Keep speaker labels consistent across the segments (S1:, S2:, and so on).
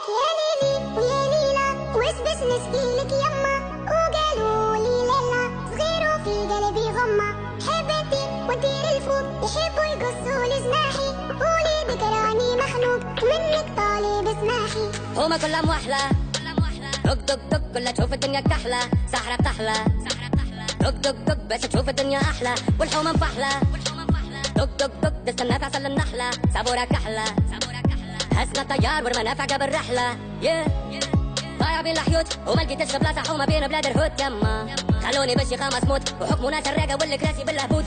S1: يا ليلي ويا ليلى وش بس نشكيلك يما، وقالوا لي ليلى صغير وفي قلبي غمة، حبيتي ودير الفوق يحبوا يقصوا لي جناحي، قولي ذكراني مخنوق منك طالب اسماحي.
S2: هما كلهم وحلة دق دق دق كلها تشوف الدنيا كحلة، سحرة بتحلى دق دق دق باش تشوف الدنيا أحلى، والحومة مفحلة دق دق دق تستنى تعسل النحلة، سابورة كحلة هزنا الطيار والمنافع قبل رحلة ضايع بين الحيوت وما لقيتش بلاصة حومة بين بلاد الهوت يما، خلوني بشي خمس موت وحكموا ناس الراقة والكراسي بالهبوط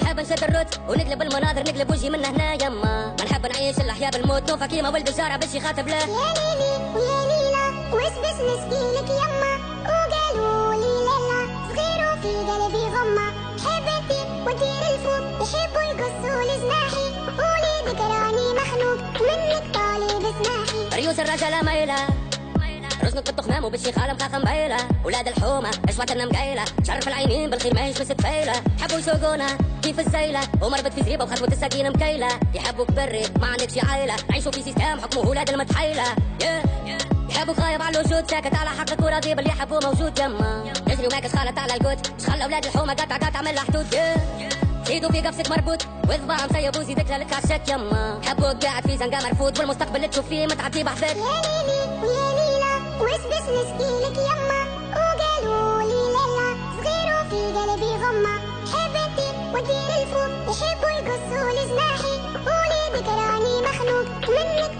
S2: نحب نشد الروت ونقلب المناظر نقلب وجهي من هنا يما، ما نحب نعيش الأحياء بالموت نوفا كيما ولد الجارة بشي خاطب له.
S1: يا ليلي ويا ليلى وش بس نشكيلك يما، وقالوا لي ليلى صغير وفي قلبي غمة، حبيتي ودير الفوق يحبوا يقصوا لي جناحي، قولي ذكراني مخنوق منك طالب اسماحي.
S2: ريوس الرجالة مايلة رزنك بالتخمام وبشي خالة مخاخة مبيلة، ولاد الحومة اشواتنا مقيلة، شرف العينين بالخير ما يشمس تفيلة، حبوا يسوقونا كيف الزيلة ومربط في زريبة وخطوة السكينة مكيلة، يحبوك بري ما عندكش عايلة، عيشوا في سيستم حكمه ولاد المتحيلة يحبوك غايب على الوجود ساكت على حقك وراضي باللي يحبوه موجود يما، يجري وماكش خالط على القوت شخلى ولاد الحومة قطع عمل حدود زيدوا في قفصك مربوط وذباع مسيب وزيدك لك عشاك يما، حبوك قاعد في زنقة مرفوض والمستقبل اللي تشوف فيه متعدي بحذاك.
S1: يا ليلي ويا ليلى وش بس نشكيلك يما، وقالوا لي ليلى صغير وفي قلبي غمة، حبيتي ودير الفوق يحبوا يقصوا لي جناحي، قولي ذكراني مخنوق منك